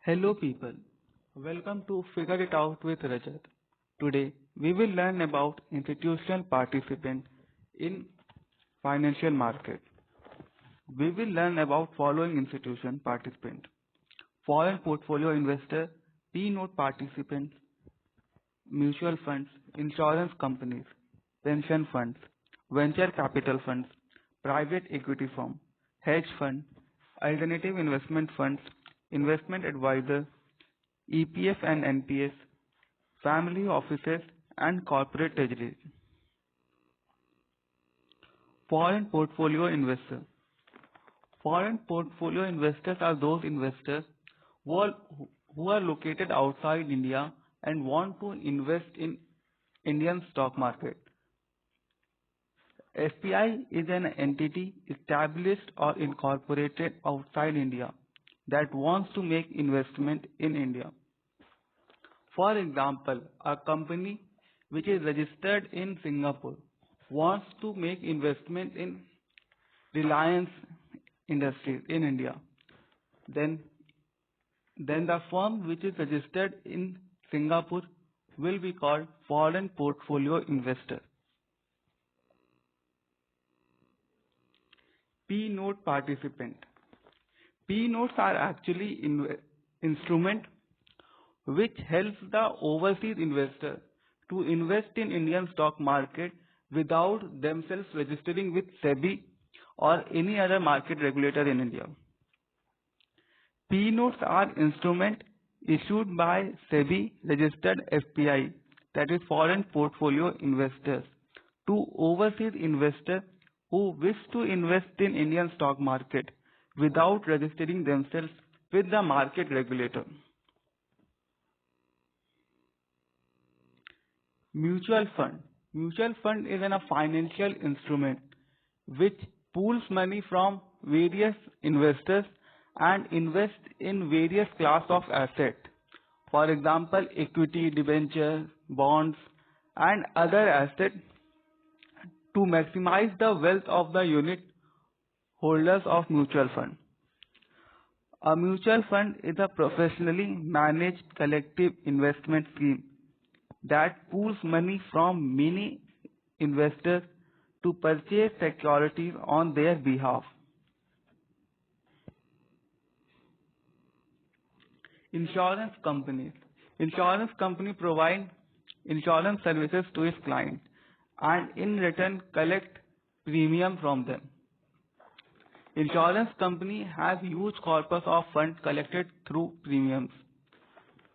Hello people, welcome to Figure It Out with Rajat. Today we will learn about institutional participant in financial market. We will learn about following institution participant: foreign portfolio investor, P-note participants, mutual funds, insurance companies, pension funds, venture capital funds, private equity firm, hedge fund, alternative investment funds, investment advisor, EPF and NPS, family offices, and corporate treasuries. Foreign portfolio investor. Foreign portfolio investors are those investors who are, who are located outside India and want to invest in Indian stock market. FPI is an entity established or incorporated outside India that wants to make investment in India. For example, a company which is registered in Singapore wants to make investment in Reliance Industries in India. Then, then the firm which is registered in Singapore will be called foreign portfolio investor. P-note participant. P-notes are actually instrument which helps the overseas investor to invest in Indian stock market without themselves registering with SEBI or any other market regulator in India. P-notes are instrument issued by SEBI registered FPI, that is foreign portfolio investors, to overseas investors who wish to invest in Indian stock market without registering themselves with the market regulator. Mutual fund. Mutual fund is a financial instrument which pools money from various investors and invests in various class of assets. For example, equity, debentures, bonds, and other assets to maximize the wealth of the unit holders of mutual fund. A mutual fund is a professionally managed collective investment scheme that pools money from many investors to purchase securities on their behalf. Insurance companies. Insurance company provide insurance services to its clients and in return collect premium from them. Insurance company has huge corpus of funds collected through premiums.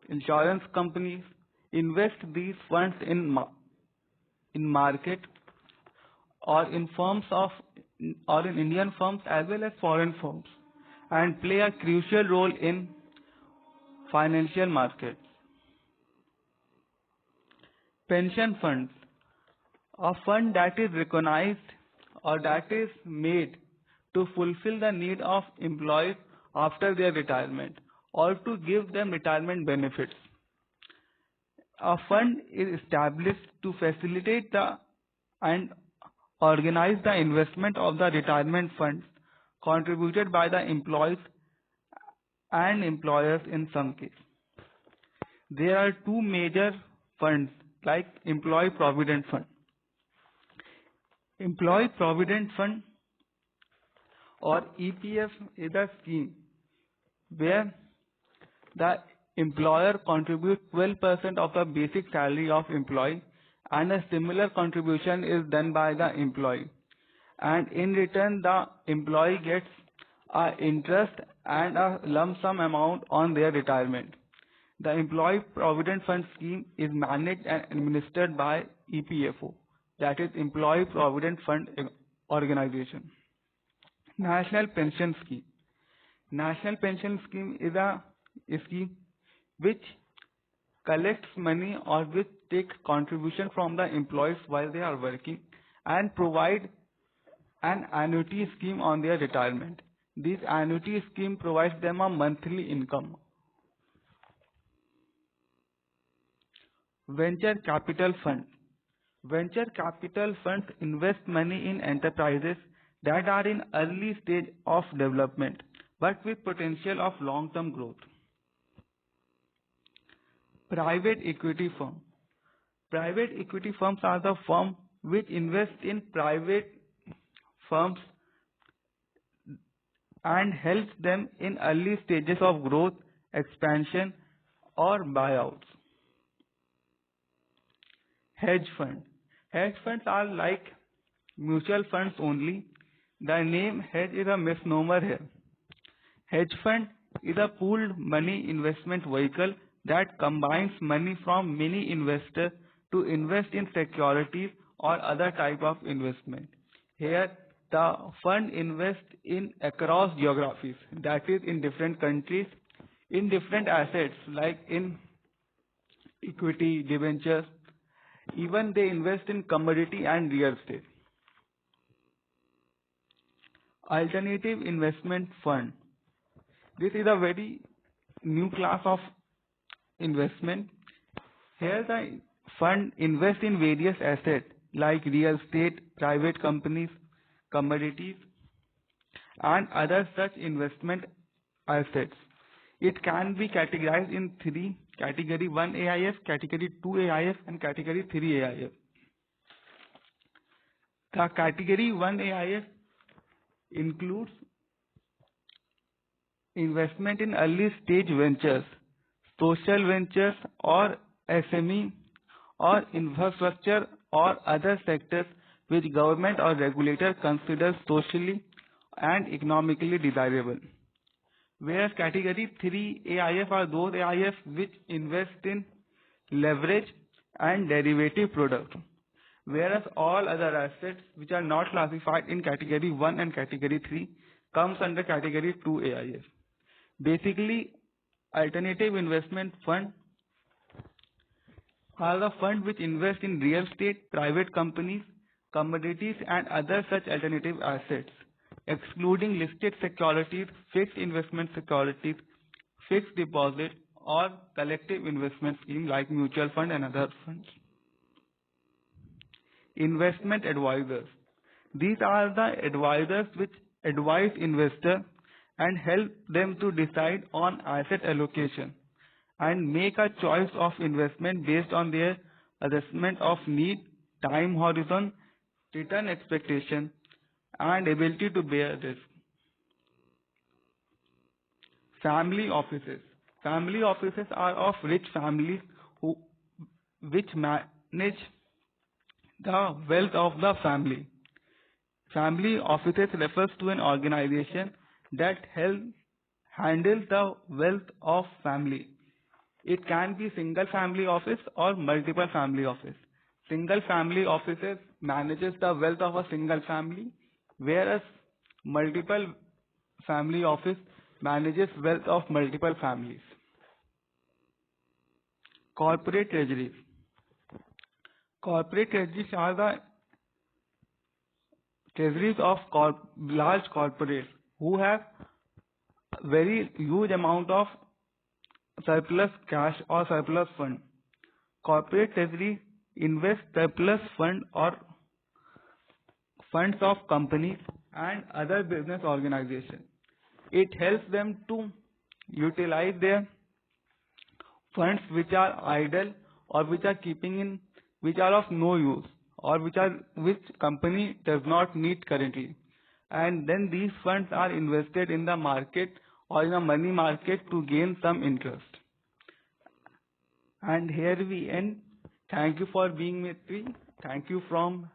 Insurance companies invest these funds in market or in Indian firms as well as foreign firms and play a crucial role in financial markets. Pension funds. A fund that is recognized or that is made to fulfill the need of employees after their retirement or to give them retirement benefits. A fund is established to facilitate and organize the investment of the retirement funds contributed by the employees and employers in some case. There are two major funds like Employee Provident Fund. Employee Provident Fund or EPF is a scheme where the employer contributes 12% of the basic salary of employee and a similar contribution is done by the employee, and in return the employee gets interest and a lump sum amount on their retirement. The Employee Provident Fund scheme is managed and administered by EPFO, that is Employee Provident Fund Organization. National Pension Scheme. National Pension Scheme is a scheme which collects money or which takes contribution from the employees while they are working and provide an annuity scheme on their retirement. This annuity scheme provides them a monthly income. Venture Capital Fund. Venture capital funds invest money in enterprises that are in early stage of development but with potential of long-term growth. Private equity firm. Private equity firms are the firms which invest in private firms and helps them in early stages of growth, expansion, or buyouts. Hedge fund. Hedge funds are like mutual funds only. The name hedge is a misnomer here. Hedge fund is a pooled money investment vehicle that combines money from many investors to invest in securities or other type of investment. Here, the fund invests in across geographies, that is in different countries, in different assets like in equity, debentures, even they invest in commodity and real estate. Alternative investment fund. This is a very new class of investment. Here the fund invests in various assets like real estate, private companies, commodities, and other such investment assets. It can be categorized in three: category 1 AIF, category 2 AIF, and category 3 AIF. The category 1 AIF includes investment in early stage ventures, social ventures or SME or infrastructure or other sectors which government or regulator considers socially and economically desirable. Whereas category 3 AIF are those AIF which invest in leverage and derivative products. Whereas all other assets which are not classified in category 1 and category 3 comes under category 2 AIF. Basically, alternative investment fund are the fund which invest in real estate, private companies, commodities and other such alternative assets, excluding listed securities, fixed investment securities, fixed deposit or collective investment scheme like mutual fund and other funds. Investment advisors. These are the advisors which advise investors and help them to decide on asset allocation and make a choice of investment based on their assessment of need, time horizon, return expectation, and ability to bear risk. Family offices. Family offices are of rich families which manage the wealth of the family. Family offices refers to an organization that handles the wealth of family. It can be single family office or multiple family office. Single family offices manages the wealth of a single family, whereas multiple family office manages wealth of multiple families. Corporate treasuries. Corporate treasuries are the treasuries of large corporates who have very huge amount of surplus cash or surplus fund. Corporate treasury invest surplus fund or funds of companies and other business organizations. It helps them to utilize their funds which are idle or which are of no use or which company does not need currently, and then these funds are invested in the market or in a money market to gain some interest. And here we end. Thank you for being with me. Thank you from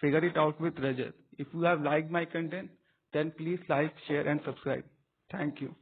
Figure It Out with Rajat. If you have liked my content, then please like, share and subscribe. Thank you.